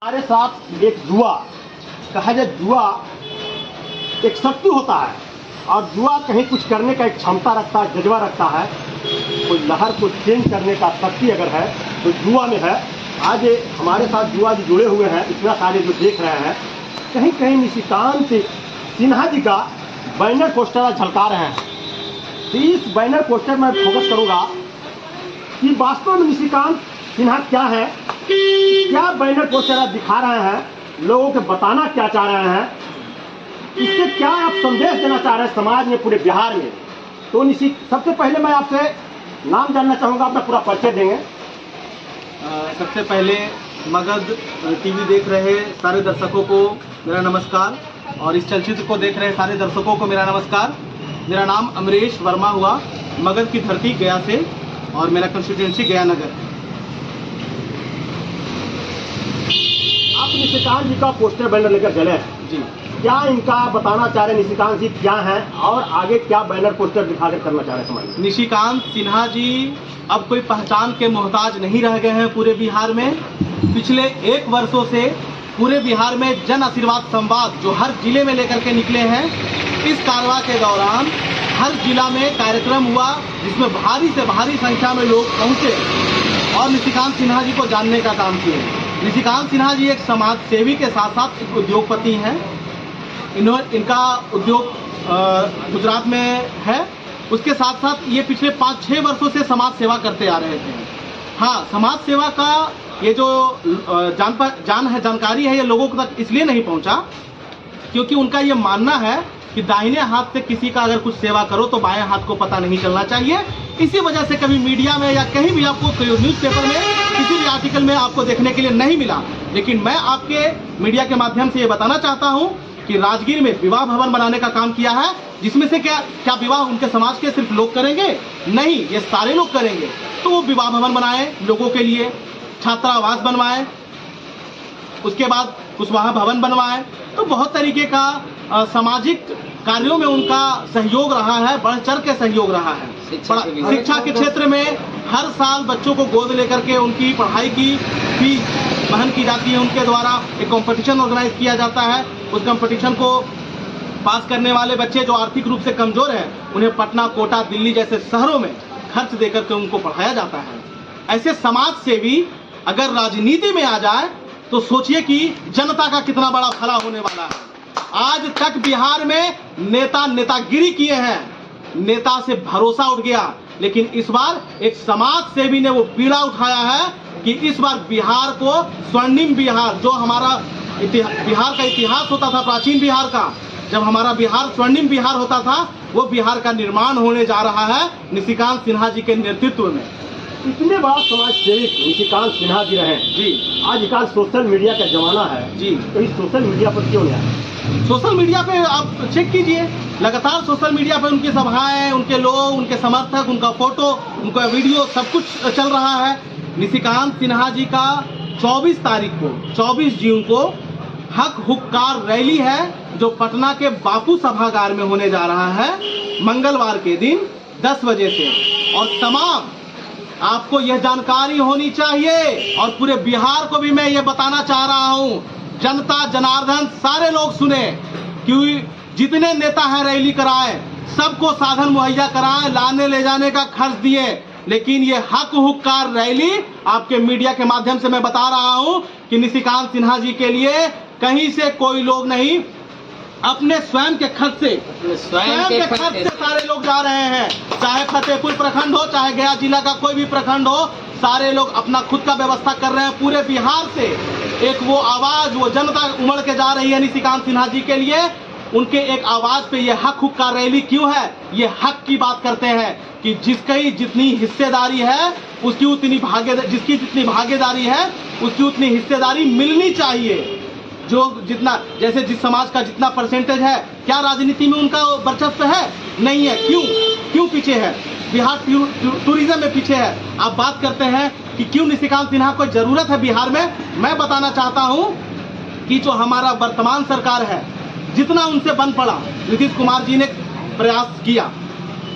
हमारे साथ एक जुआ कहा जाए, जुआ एक शक्ति होता है और जुआ कहीं कुछ करने का एक क्षमता रखता है, जज्बा रखता है। कोई लहर को चेंज करने का शक्ति अगर है तो जुआ में है। आज हमारे साथ जुआ जो जुड़े हुए हैं, इतना सारे जो देख रहे हैं, कहीं कहीं निशिकांत सिन्हा जी का बैनर पोस्टर झलका रहे हैं। तो इस बैनर पोस्टर में फोकस करूँगा कि वास्तव में निशिकांत सिन्हा क्या है, क्या बैनर पोस्टर आप दिखा रहे हैं, लोगों को बताना क्या चाह रहे हैं, इससे क्या आप संदेश देना चाह रहे हैं समाज में, पूरे बिहार में। तो सबसे पहले मैं आपसे नाम जानना चाहूँगा, अपना पूरा परिचय देंगे। सबसे पहले मगध टीवी देख रहे सारे दर्शकों को मेरा नमस्कार और इस चलचित्र को देख रहे सारे दर्शकों को मेरा नमस्कार। मेरा नाम अमरेश वर्मा हुआ, मगध की धरती गया से, और मेरा कंस्टिट्यूएंसी गया नगर। आप निशिकांत जी का पोस्टर बैनर लेकर चले हैं जी, क्या इनका बताना चाह रहे हैं निशिकांत जी क्या हैं और आगे क्या बैनर पोस्टर दिखाकर करना चाह रहे हैं समाज में? निशिकांत सिन्हा जी अब कोई पहचान के मोहताज नहीं रह गए हैं पूरे बिहार में। पिछले 1 वर्षों से पूरे बिहार में जन आशीर्वाद संवाद जो हर जिले में लेकर के निकले हैं, इस कारवा के दौरान हर जिला में कार्यक्रम हुआ जिसमें भारी से भारी संख्या में लोग पहुंचे और निशिकांत सिन्हा जी को जानने का काम किए। निशिकांत सिन्हा जी एक समाज सेवी के साथ साथ एक उद्योगपति हैं। इनका उद्योग गुजरात में है। उसके साथ साथ ये पिछले 5-6 वर्षों से समाज सेवा करते आ रहे थे। हाँ, समाज सेवा का ये जो जानकारी है, ये लोगों तक इसलिए नहीं पहुंचा क्योंकि उनका ये मानना है कि दाहिने हाथ से किसी का अगर कुछ सेवा करो तो बाएं हाथ को पता नहीं चलना चाहिए। इसी वजह से कभी मीडिया में या कहीं भी आपको न्यूज़पेपर में किसी भी आर्टिकल में आपको देखने के लिए नहीं मिला। लेकिन मैं आपके मीडिया के माध्यम से ये बताना चाहता हूँ कि राजगीर में विवाह भवन बनाने का काम किया है, जिसमें से क्या विवाह उनके समाज के सिर्फ लोग करेंगे? नहीं, ये सारे लोग करेंगे। तो वो विवाह भवन बनाए लोगों के लिए, छात्रावास बनवाए, उसके बाद कुशवाहा भवन बनवाए। तो बहुत तरीके का सामाजिक कार्यों में उनका सहयोग रहा है, बढ़ चढ़ के सहयोग रहा है। शिक्षा के क्षेत्र में हर साल बच्चों को गोद लेकर के उनकी पढ़ाई की फीस वहन की जाती है। उनके द्वारा एक कंपटीशन ऑर्गेनाइज किया जाता है। उस कंपटीशन को पास करने वाले बच्चे जो आर्थिक रूप से कमजोर हैं, उन्हें पटना, कोटा, दिल्ली जैसे शहरों में खर्च देकर के उनको पढ़ाया जाता है। ऐसे समाज सेवी अगर राजनीति में आ जाए तो सोचिए कि जनता का कितना बड़ा भला होने वाला है। आज तक बिहार में नेतागिरी किए हैं, नेता से भरोसा उठ गया, लेकिन इस बार एक समाज सेवी ने वो पीड़ा उठाया है कि इस बार बिहार को स्वर्णिम बिहार, जो हमारा बिहार का इतिहास होता था, प्राचीन बिहार का, जब हमारा बिहार स्वर्णिम बिहार होता था, वो बिहार का निर्माण होने जा रहा है निशिकांत सिन्हा जी के नेतृत्व में। इतने बड़ा समाज सेवी निशिकांत सिन्हा जी रहे जी। आजकल सोशल मीडिया का जमाना है जी, तो इस सोशल मीडिया पर क्यों नहीं आए? सोशल मीडिया पे आप चेक कीजिए, लगातार सोशल मीडिया पे उनकी सभाएं, उनके लोग, उनके समर्थक, उनका फोटो, उनका वीडियो सब कुछ चल रहा है। निशिकांत सिन्हा जी का 24 तारीख को, 24 जून को हक हुक्कार रैली है जो पटना के बापू सभागार में होने जा रहा है मंगलवार के दिन 10 बजे से। और तमाम आपको यह जानकारी होनी चाहिए और पूरे बिहार को भी मैं ये बताना चाह रहा हूँ, जनता जनार्दन सारे लोग सुने कि जितने नेता हैं रैली कराए, सबको साधन मुहैया कराए, लाने ले जाने का खर्च दिए, लेकिन ये हक हुक्कार रैली आपके मीडिया के माध्यम से मैं बता रहा हूं कि निशिकांत सिन्हा जी के लिए कहीं से कोई लोग नहीं, अपने स्वयं के खर्च से सारे लोग जा रहे हैं। चाहे फतेहपुर प्रखंड हो, चाहे गया जिला का कोई भी प्रखंड हो, सारे लोग अपना खुद का व्यवस्था कर रहे हैं। पूरे बिहार से एक वो आवाज, वो जनता उमड़ के जा रही है निशिकांत सिन्हा जी के लिए। उनके एक आवाज पे ये हक हुक्कार रैली क्यों है? ये हक की बात करते हैं कि जिसकी जितनी हिस्सेदारी है उसकी उतनी जिसकी जितनी भागीदारी है उसकी उतनी हिस्सेदारी मिलनी चाहिए। जो जितना, जैसे जिस समाज का जितना परसेंटेज है, क्या राजनीति में उनका वर्चस्व है? नहीं है। क्यों पीछे है? बिहार टूरिज्म में पीछे है। आप बात करते हैं कि क्यों निशिकांत सिन्हा को जरूरत है बिहार में। मैं बताना चाहता हूं कि जो हमारा वर्तमान सरकार है, जितना उनसे बन पड़ा, नीतीश कुमार जी ने प्रयास किया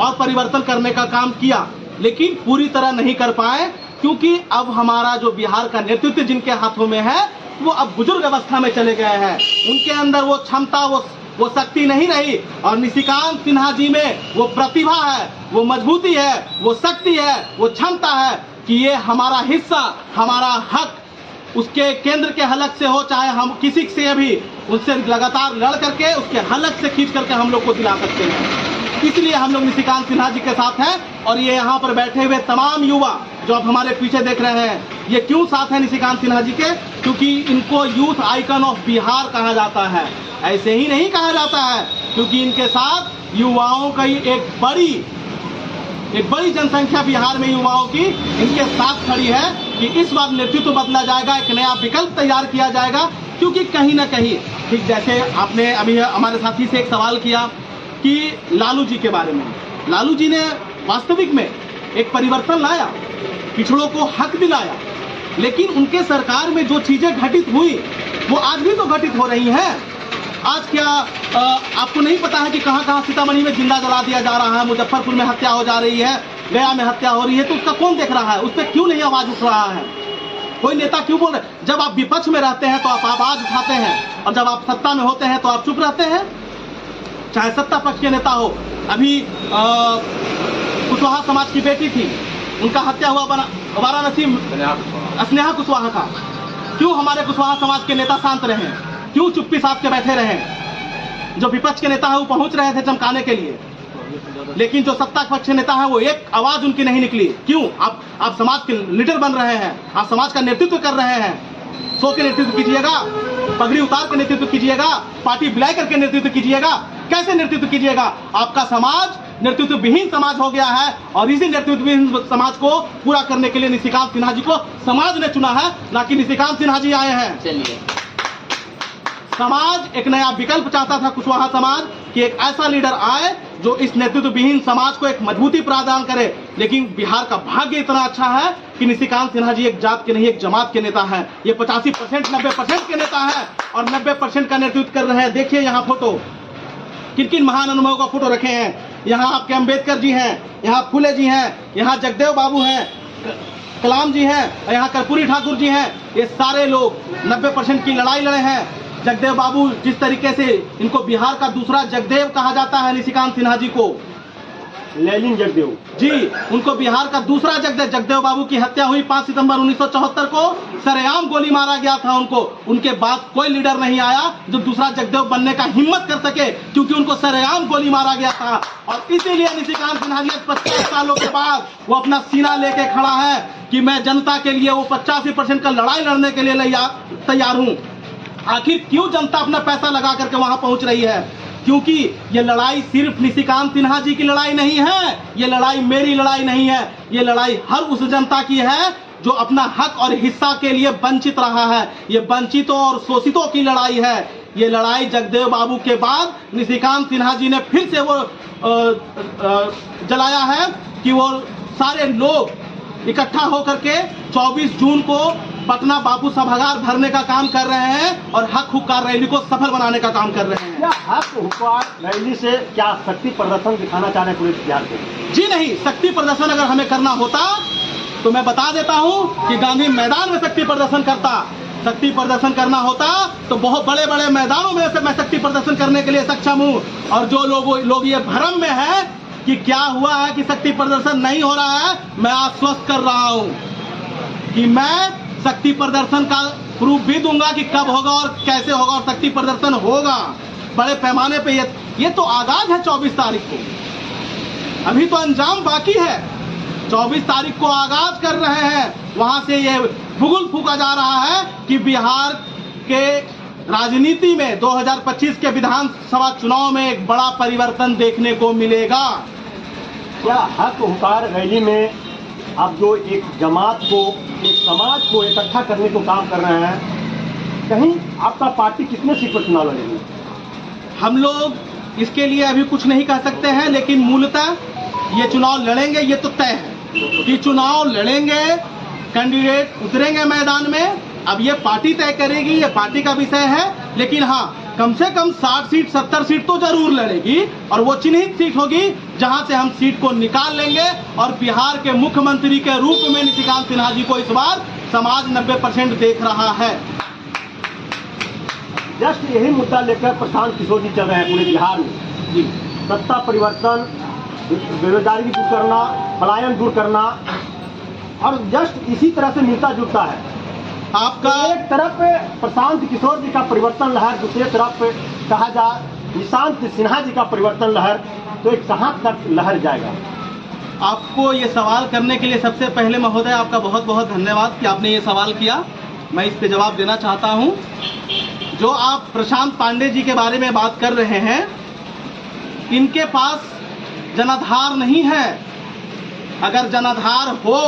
और परिवर्तन करने का काम किया, लेकिन पूरी तरह नहीं कर पाए क्योंकि अब हमारा जो बिहार का नेतृत्व जिनके हाथों में है वो अब बुजुर्ग अवस्था में चले गए हैं। उनके अंदर वो क्षमता, वो शक्ति नहीं रही। और निशिकांत सिन्हा जी में वो प्रतिभा है, वो मजबूती है, वो शक्ति है, वो क्षमता है कि ये हमारा हिस्सा, हमारा हक उसके केंद्र के हलक से हो, चाहे हम किसी से भी उससे लगातार लड़ करके उसके हलक से खींच करके हम लोग को दिला सकते हैं। इसलिए हम लोग निशिकांत सिन्हा जी के साथ हैं। और ये यहाँ पर बैठे हुए तमाम युवा जो आप हमारे पीछे देख रहे हैं, ये क्यों साथ हैं निशिकांत सिन्हा जी के? क्योंकि इनको यूथ आइकन ऑफ बिहार कहा जाता है। ऐसे ही नहीं कहा जाता है, क्योंकि इनके साथ युवाओं का एक बड़ी जनसंख्या बिहार में युवाओं की इनके साथ खड़ी है कि इस बार नेतृत्व बदला जाएगा, एक नया विकल्प तैयार किया जाएगा। क्योंकि कहीं ना कहीं, ठीक जैसे आपने अभी हमारे साथी से एक सवाल किया कि लालू जी के बारे में, लालू जी ने वास्तविक में एक परिवर्तन लाया, पिछड़ों को हक दिलाया, लेकिन उनके सरकार में जो चीजें घटित हुई वो आज भी तो घटित हो रही हैं। आज क्या आपको नहीं पता है कि कहां कहां सीतामढ़ी में जिंदा जला दिया जा रहा है, मुजफ्फरपुर में हत्या हो जा रही है, गया में हत्या हो रही है, तो उसका कौन देख रहा है? उस पर क्यों नहीं आवाज उठ रहा है? कोई नेता क्यों बोल रहे? जब आप विपक्ष में रहते हैं तो आप आवाज उठाते हैं, और जब आप सत्ता में होते हैं तो आप चुप रहते हैं। चाहे सत्ता पक्ष के नेता हो, अभी कुशवाहा समाज की बेटी थी, उनका हत्या हुआ वाराणसी, स्नेहा कुशवाहा का। क्यों हमारे कुशवाहा समाज के नेता शांत रहे? क्यों चुप्पी साध के बैठे रहे? जो विपक्ष के नेता है वो पहुंच रहे थे चमकाने के लिए, लेकिन जो सत्ता पक्ष के नेता है वो एक आवाज उनकी नहीं निकली। क्यों? आप समाज के लीडर बन रहे हैं, आप समाज का नेतृत्व कर रहे हैं। सो के नेतृत्व कीजिएगा, पगड़ी उतार के नेतृत्व कीजिएगा, पार्टी बिलाई करके नेतृत्व कीजिएगा। कैसे नेतृत्व कीजिएगा? आपका समाज नेतृत्व विहीन समाज हो गया है, और इसी नेतृत्व विहीन समाज को पूरा करने के लिए निशिकांत सिन्हा जी को समाज ने चुना है, ना कि निशिकांत सिन्हा जी आए हैं। चलिए, समाज एक नया विकल्प चाहता था, कुशवाहा समाज, कि एक ऐसा लीडर आए जो इस नेतृत्व विहीन समाज को एक मजबूती प्रदान करे। लेकिन बिहार का भाग्य इतना अच्छा है कि निशिकांत सिन्हा जी एक जात के नहीं, एक जमात के नेता हैं। ये 85% 90% के नेता हैं, और 90% का नेतृत्व कर रहे हैं। देखिए यहाँ फोटो, किन किन महान अनुभवों का फोटो रखे हैं। यहाँ आपके अम्बेडकर जी हैं, यहाँ फुले जी हैं, यहाँ जगदेव बाबू हैं, कलाम जी हैं, यहाँ कर्पूरी ठाकुर जी हैं। ये सारे लोग 90% की लड़ाई लड़े हैं। जगदेव बाबू, जिस तरीके से इनको बिहार का दूसरा जगदेव कहा जाता है, निशिकांत सिन्हा जी को, लैलिन जगदेव जी, उनको बिहार का दूसरा जगदेव। जगदेव बाबू की हत्या हुई 5 सितंबर 1974 को, सरेआम गोली मारा गया था उनको। उनके बाद कोई लीडर नहीं आया जो दूसरा जगदेव बनने का हिम्मत कर सके, क्योंकि उनको सरेआम गोली मारा गया था। और इसीलिए निशिकांत सिन्हा जी 50 सालों के बाद वो अपना सीना लेके खड़ा है कि मैं जनता के लिए वो 85% का लड़ाई लड़ने के लिए तैयार हूँ। आखिर क्यों जनता अपना पैसा लगा करके वहां पहुंच रही है? क्योंकि ये लड़ाई सिर्फ निशिकांत सिन्हा जी की लड़ाई नहीं है, ये लड़ाई मेरी लड़ाई नहीं है, ये लड़ाई हर उस जनता की है जो अपना हक और हिस्सा के लिए वंचित रहा है। ये वंचितों और शोषितों की लड़ाई है। ये लड़ाई जगदेव बाबू के बाद निशिकांत सिन्हा जी ने फिर से वो जलाया है कि वो सारे लोग इकट्ठा होकर के 24 जून को पटना बापू सभागार भरने का काम कर रहे हैं, और हक हुक्कार रैली को सफल बनाने का काम कर रहे हैं। क्या हक हुक्कार रैली से क्या शक्ति प्रदर्शन दिखाना चाह रहे हैं पूरे बिहार को? जी नहीं, शक्ति प्रदर्शन अगर हमें करना होता तो मैं बता देता हूं कि गांधी मैदान में शक्ति प्रदर्शन करता। शक्ति प्रदर्शन करना होता तो बहुत बड़े बड़े मैदानों में से मैं शक्ति प्रदर्शन करने के लिए सक्षम हूं। और जो लोग ये भ्रम में है कि क्या हुआ है कि शक्ति प्रदर्शन नहीं हो रहा है, मैं आश्वस्त कर रहा हूं कि मैं शक्ति प्रदर्शन का प्रूफ भी दूंगा कि कब होगा और कैसे होगा, और शक्ति प्रदर्शन होगा बड़े पैमाने पे। ये तो आगाज है 24 तारीख को, अभी तो अंजाम बाकी है। 24 तारीख को आगाज कर रहे हैं, वहां से ये बुगुल फूका जा रहा है कि बिहार के राजनीति में 2025 के विधानसभा चुनाव में एक बड़ा परिवर्तन देखने को मिलेगा। क्या हक हुक्कार रैली में आप जो एक जमात को, एक समाज को इकट्ठा करने को काम कर रहे हैं, कहीं आपका पार्टी कितने सीट पर चुनाव लड़ेगी? हम लोग इसके लिए अभी कुछ नहीं कह सकते हैं, लेकिन मूलतः ये चुनाव लड़ेंगे, ये तो तय है कि चुनाव लड़ेंगे, कैंडिडेट उतरेंगे मैदान में। अब ये पार्टी तय करेगी, ये पार्टी का विषय है, लेकिन हाँ, कम से कम 60 सीट 70 सीट तो जरूर लड़ेगी, और वो चिन्हित सीट होगी जहां से हम सीट को निकाल लेंगे। और बिहार के मुख्यमंत्री के रूप में निशिकांत सिन्हा जी को इस बार समाज 90% देख रहा है। जस्ट यही मुद्दा लेकर प्रशांत किशोर जी चल रहे हैं पूरे बिहार में। जी सत्ता परिवर्तन, बेरोजगारी दूर करना, पलायन दूर करना, और जस्ट इसी तरह से मिलता जुलता है। आपका एक तरफ प्रशांत किशोर जी का परिवर्तन लहर, दूसरी तरफ कहा जाए निशांत सिन्हा जी का परिवर्तन लहर, तो ये कहाँ तक लहर जाएगा? आपको ये सवाल करने के लिए सबसे पहले महोदय आपका बहुत बहुत धन्यवाद कि आपने ये सवाल किया। मैं इस पे जवाब देना चाहता हूँ। जो आप प्रशांत पांडे जी के बारे में बात कर रहे हैं, इनके पास जनाधार नहीं है। अगर जनाधार हो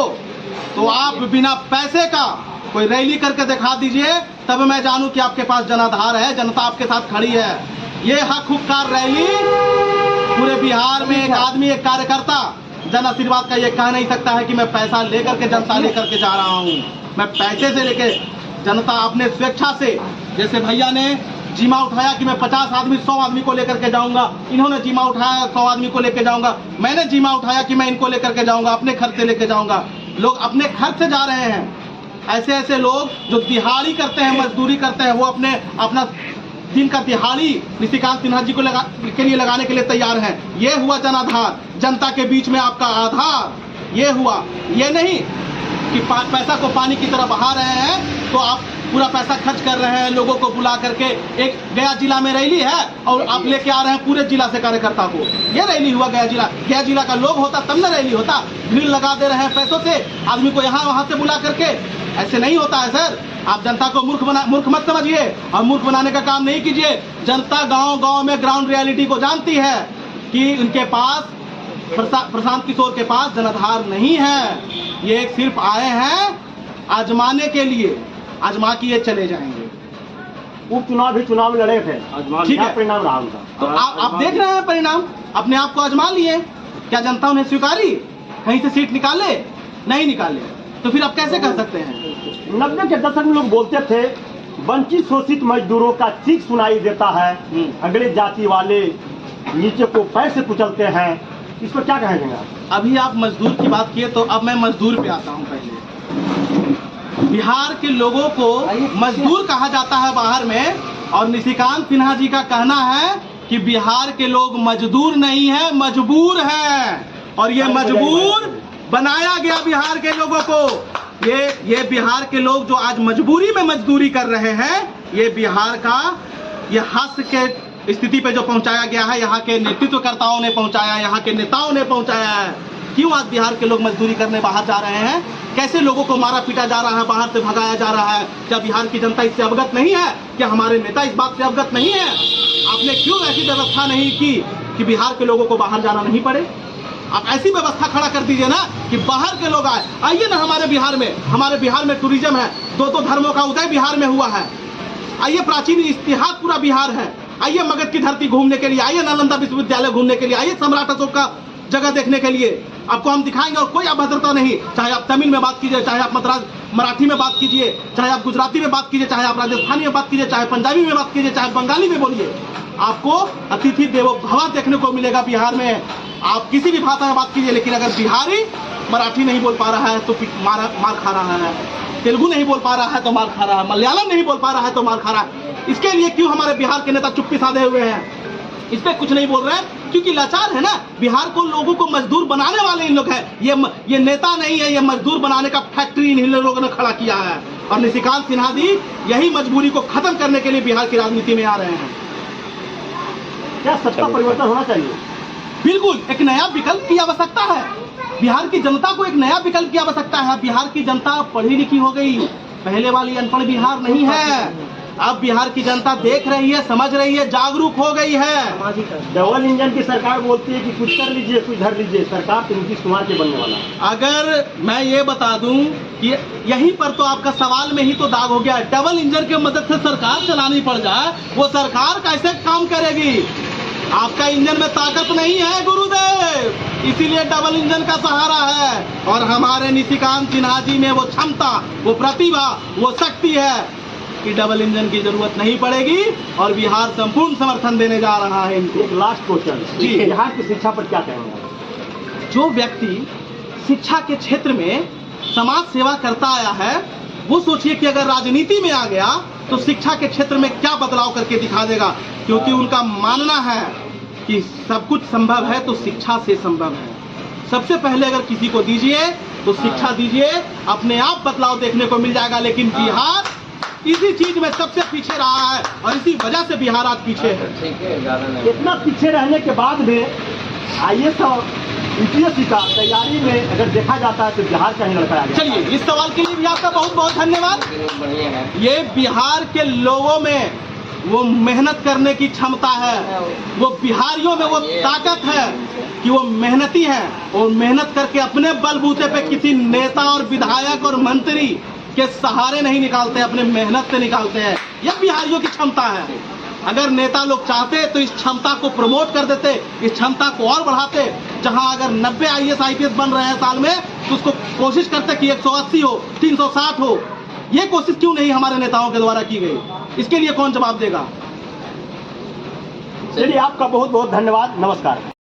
तो आप बिना पैसे का कोई रैली करके दिखा दीजिए, तब मैं जानूं कि आपके पास जनाधार है, जनता आपके साथ खड़ी है। ये हक हुक्कार रैली पूरे बिहार में एक आदमी, एक कार्यकर्ता जन आशीर्वाद का ये कह नहीं सकता है कि मैं पैसा लेकर के जनता लेकर के जा रहा हूँ। मैं पैसे से लेके जनता अपने स्वेच्छा से, जैसे भैया ने जिम्मा उठाया कि मैं 50 आदमी 100 आदमी को लेकर के जाऊंगा, इन्होंने जिम्मा उठाया 100 आदमी को लेकर जाऊंगा, मैंने जिम्मा उठाया कि मैं इनको लेकर के जाऊंगा, अपने खर्च से लेकर जाऊंगा। लोग अपने खर्च से जा रहे हैं। ऐसे ऐसे लोग जो दिहाड़ी करते हैं, मजदूरी करते हैं, वो अपना दिन का दिहाड़ी निशिकांत सिन्हा जी को के लिए लगाने के लिए तैयार हैं। ये हुआ जनाधार, जनता के बीच में आपका आधार। ये हुआ, ये नहीं कि पैसा को पानी की तरह बहा रहे हैं तो आप पूरा पैसा खर्च कर रहे हैं, लोगों को बुला करके। एक गया जिला में रैली है और आप लेके आ रहे हैं पूरे जिला से कार्यकर्ता को। ये रैली हुआ गया जिला का लोग होता तब ना रैली होता। भीड़ लगा दे रहे हैं पैसों से, आदमी को यहाँ वहां से बुला करके। ऐसे नहीं होता है सर। आप जनता को मूर्ख मत समझिए और मूर्ख बनाने का काम नहीं कीजिए। जनता गांव गांव में ग्राउंड रियलिटी को जानती है कि उनके पास, प्रशांत किशोर के पास जनाधार नहीं है। ये सिर्फ आए हैं आजमाने के लिए, आजमा के ये चले जाएंगे। उपचुनाव भी चुनाव में लड़े थे, ठीक है, परिणाम रहा उनका। तो आप देख रहे हैं परिणाम, अपने आप को आजमा लिए। क्या जनता उन्हें स्वीकारी? कहीं से सीट निकाले? नहीं निकाले। तो फिर आप कैसे कह सकते हैं? 90 के दशक में लोग बोलते थे वंचित शोषित मजदूरों का चीख सुनाई देता है, अगले जाति वाले नीचे को पैर से कुचलते हैं। इसको क्या कहेंगे? अभी आप मजदूर की बात किए तो अब मैं मजदूर पे आता हूँ। पहले बिहार के लोगों को मजदूर कहा जाता है बाहर में, और निशिकांत सिन्हा जी का कहना है कि बिहार के लोग मजदूर नहीं है, मजबूर हैं। और ये मजबूर बनाया गया बिहार के लोगों को। ये बिहार के लोग जो आज मजबूरी में मजदूरी कर रहे हैं, ये बिहार का ये हास्य के स्थिति पे जो पहुंचाया गया है, यहाँ के नेतृत्वकर्ताओं ने पहुंचाया, यहाँ के नेताओं ने पहुंचाया है। क्यों आज बिहार के लोग मजदूरी करने बाहर जा रहे हैं? कैसे लोगों को मारा पीटा जा रहा है, बाहर से भगाया जा रहा है? क्या बिहार की जनता इससे अवगत नहीं है? क्या हमारे नेता इस बात से अवगत नहीं है? आपने क्यों ऐसी व्यवस्था नहीं की कि बिहार के लोगों को बाहर जाना नहीं पड़े? आप ऐसी व्यवस्था खड़ा कर दीजिए ना कि बाहर के लोग आइए ना हमारे बिहार में टूरिज्म है। 2 धर्मों का उदय बिहार में हुआ है। आइए, प्राचीन इतिहास पूरा बिहार है। आइए मगध की धरती घूमने के लिए, आइए नालंदा विश्वविद्यालय घूमने के लिए, आइए सम्राट अशोक का जगह देखने के लिए। आपको हम दिखाएंगे और कोई अभद्रता नहीं। चाहे आप तमिल में बात कीजिए, चाहे आप मराठी में बात कीजिए, चाहे आप गुजराती में बात कीजिए, चाहे आप राजस्थानी में बात कीजिए, चाहे पंजाबी में बात कीजिए, चाहे बंगाली में बोलिए, आपको अतिथि देवो भव देखने को मिलेगा बिहार में। आप किसी भी भाषा में बात कीजिए, लेकिन अगर बिहारी मराठी नहीं बोल पा रहा है तो मार खा रहा है, तेलुगु नहीं बोल पा रहा है तो मार खा रहा है, मलयालम नहीं बोल पा रहा है तो मार खा रहा है। इसके लिए क्यों हमारे बिहार के नेता चुप्पी साधे हुए हैं? इस पे कुछ नहीं बोल रहे हैं क्योंकि लाचार है ना। बिहार को लोगों को मजदूर बनाने वाले इन लोग हैं। ये नेता नहीं है, ये मजदूर बनाने का फैक्ट्री इन लोगों ने खड़ा किया है। और निशिकांत सिन्हा जी यही मजबूरी को खत्म करने के लिए बिहार की राजनीति में आ रहे हैं। क्या सत्ता परिवर्तन होना चाहिए? बिल्कुल, एक नया विकल्प की आवश्यकता है। बिहार की जनता को एक नया विकल्प की आवश्यकता है। बिहार की जनता पढ़ी लिखी हो गई, पहले वाली अनपढ़ बिहार नहीं है। अब बिहार की जनता देख रही है, समझ रही है, जागरूक हो गई है। डबल इंजन की सरकार बोलती है कि कुछ कर लीजिए, कुछ धर लीजिए। सरकार तो नीतीश कुमार के बनने वाला है। अगर मैं ये बता दूं कि यहीं पर तो आपका सवाल में ही तो दाग हो गया। डबल इंजन की मदद से सरकार चलानी पड़ जाए, वो सरकार कैसे काम करेगी? आपका इंजन में ताकत नहीं है गुरुदेव, इसीलिए डबल इंजन का सहारा है। और हमारे निशिकांत सिन्हा जी में वो क्षमता, वो प्रतिभा, वो शक्ति है कि डबल इंजन की जरूरत नहीं पड़ेगी और बिहार संपूर्ण समर्थन देने जा रहा है इनको। एक लास्ट क्वेश्चन जी, बिहार की शिक्षा पर क्या कहेंगे? जो व्यक्ति शिक्षा के क्षेत्र में समाज सेवा करता आया है, वो सोचिए कि अगर राजनीति में आ गया तो शिक्षा के क्षेत्र में क्या बदलाव करके दिखा देगा, क्योंकि उनका मानना है कि सब कुछ संभव है तो शिक्षा से संभव है। सबसे पहले अगर किसी को दीजिए तो शिक्षा दीजिए, अपने आप बदलाव देखने को मिल जाएगा। लेकिन बिहार इसी चीज में सबसे पीछे रहा है और इसी वजह से बिहार आज पीछे है। इतना पीछे रहने के बाद में IAS और UPSC का तैयारी में अगर देखा जाता है तो बिहार का ही लड़का आ गया। चलिए, इस सवाल के लिए भी आपका बहुत बहुत धन्यवाद। ये बिहार के लोगों में वो मेहनत करने की क्षमता है, वो बिहारियों में वो ताकत है कि वो मेहनती हैं और मेहनत करके अपने बलबूते पे किसी नेता और विधायक और मंत्री के सहारे नहीं निकालते, अपने मेहनत से निकालते हैं। यह बिहारियों की क्षमता है। अगर नेता लोग चाहते तो इस क्षमता को प्रमोट कर देते, इस क्षमता को और बढ़ाते। जहां अगर 90 IAS IPS बन रहे हैं साल में, तो उसको कोशिश करते कि 180 हो, 360 हो। ये कोशिश क्यों नहीं हमारे नेताओं के द्वारा की गई? इसके लिए कौन जवाब देगा? चलिए, आपका बहुत बहुत धन्यवाद। नमस्कार।